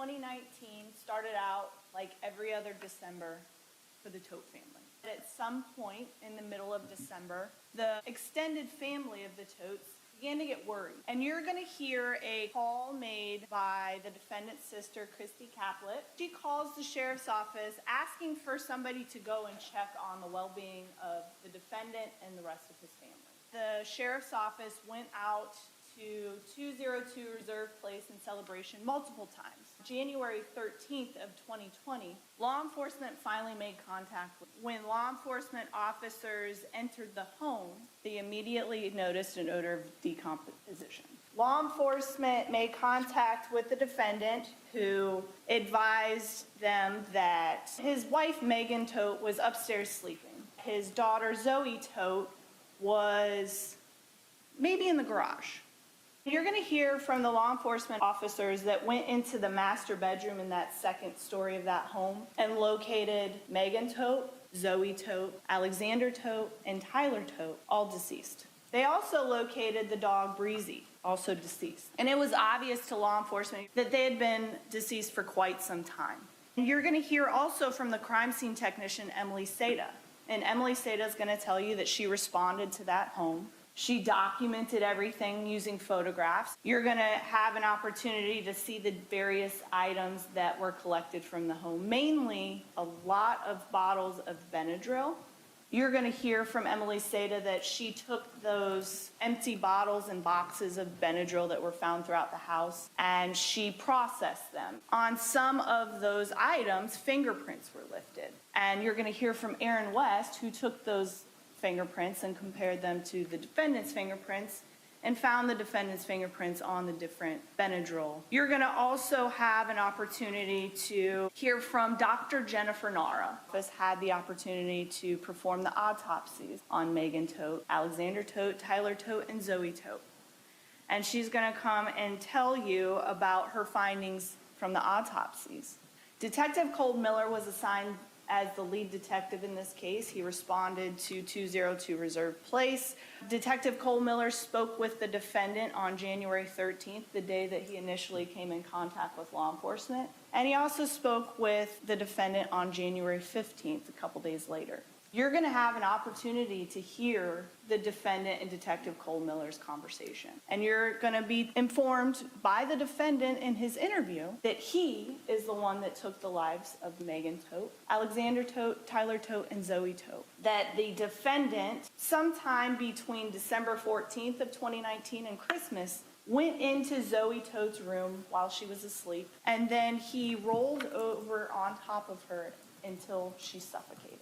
2019 started out like every other December for the Todt family. At some point in the middle of December, the extended family of the Todts began to get worried. And you're going to hear a call made by the defendant's sister, Christy Caplet. She calls the sheriff's office asking for somebody to go and check on the well-being of the defendant and the rest of his family. The sheriff's office went out to 202 Reserve Place in Celebration multiple times. January 13th of 2020, law enforcement finally made contact. When law enforcement officers entered the home, they immediately noticed an odor of decomposition. Law enforcement made contact with the defendant, who advised them that his wife, Megan Todt, was upstairs sleeping. His daughter, Zoe Todt, was maybe in the garage. You're going to hear from the law enforcement officers that went into the master bedroom in that second story of that home and located Megan Todt, Zoe Todt, Alexander Todt, and Tyler Todt, all deceased. They also located the dog Breezy, also deceased. And it was obvious to law enforcement that they had been deceased for quite some time. And you're going to hear also from the crime scene technician, Emily Seda. And Emily Seda is going to tell you that she responded to that home. She documented everything using photographs. You're going to have an opportunity to see the various items that were collected from the home, mainly a lot of bottles of Benadryl. You're going to hear from Emily Seda that she took those empty bottles and boxes of Benadryl that were found throughout the house and she processed them. On some of those items, fingerprints were lifted. And you're going to hear from Aaron West, who took those fingerprints and compared them to the defendant's fingerprints and found the defendant's fingerprints on the different Benadryl. You're going to also have an opportunity to hear from Dr. Jennifer Nara, who has had the opportunity to perform the autopsies on Megan Todt, Alexander Todt, Tyler Todt, and Zoe Todt. And she's going to come and tell you about her findings from the autopsies. Detective Cole Miller was assigned as the lead detective in this case. He responded to 202 Reserve Place. Detective Cole Miller spoke with the defendant on January 13th, the day that he initially came in contact with law enforcement. And he also spoke with the defendant on January 15th, a couple days later. You're going to have an opportunity to hear the defendant and Detective Cole Miller's conversation. And you're going to be informed by the defendant in his interview that he is the one that took the lives of Megan Todt, Alexander Todt, Tyler Todt, and Zoe Todt. That the defendant, sometime between December 14th of 2019 and Christmas, went into Zoe Todt's room while she was asleep, and then he rolled over on top of her until she suffocated.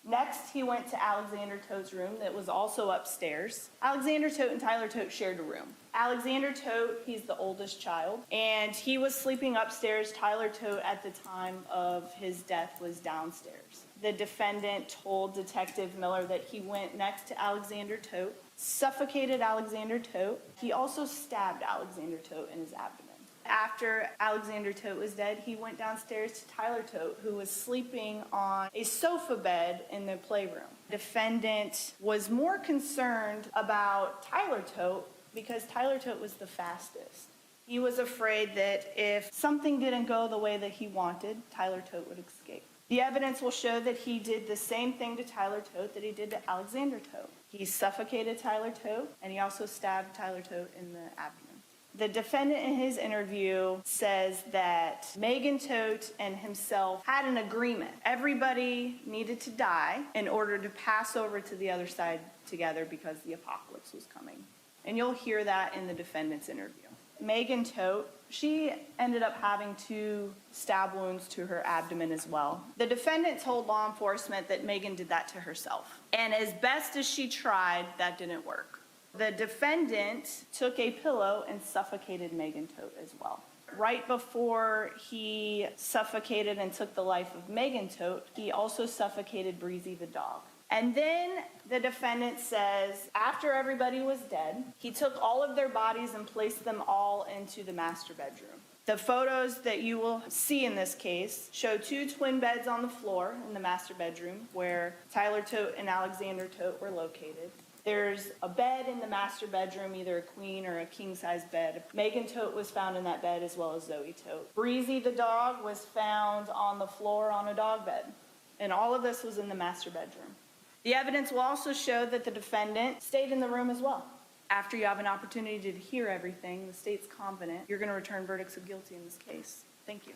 Next, he went to Alexander Todt's room that was also upstairs. Alexander Todt and Tyler Todt shared a room. Alexander Todt, he's the oldest child, and he was sleeping upstairs. Tyler Todt, at the time of his death, was downstairs. The defendant told Detective Miller that he went next to Alexander Todt, suffocated Alexander Todt. He also stabbed Alexander Todt in his abdomen. After Alexander Todt was dead, he went downstairs to Tyler Todt, who was sleeping on a sofa bed in the playroom. The defendant was more concerned about Tyler Todt because Tyler Todt was the fastest. He was afraid that if something didn't go the way that he wanted, Tyler Todt would escape. The evidence will show that he did the same thing to Tyler Todt that he did to Alexander Todt. He suffocated Tyler Todt, and he also stabbed Tyler Todt in the abdomen. The defendant in his interview says that Megan Todt and himself had an agreement. Everybody needed to die in order to pass over to the other side together because the apocalypse was coming. And you'll hear that in the defendant's interview. Megan Todt, she ended up having 2 stab wounds to her abdomen as well. The defendant told law enforcement that Megan did that to herself. And as best as she tried, that didn't work. The defendant took a pillow and suffocated Megan Todt as well. Right before he suffocated and took the life of Megan Todt, he also suffocated Breezy the dog. And then the defendant says, after everybody was dead, he took all of their bodies and placed them all into the master bedroom. The photos that you will see in this case show 2 twin beds on the floor in the master bedroom where Tyler Todt and Alexander Todt were located. There's a bed in the master bedroom, either a queen or a king-size bed. Megan Todt was found in that bed as well as Zoe Todt. Breezy the dog was found on the floor on a dog bed. And all of this was in the master bedroom. The evidence will also show that the defendant stayed in the room as well. After you have an opportunity to hear everything, the state's confident you're going to return verdicts of guilty in this case. Thank you.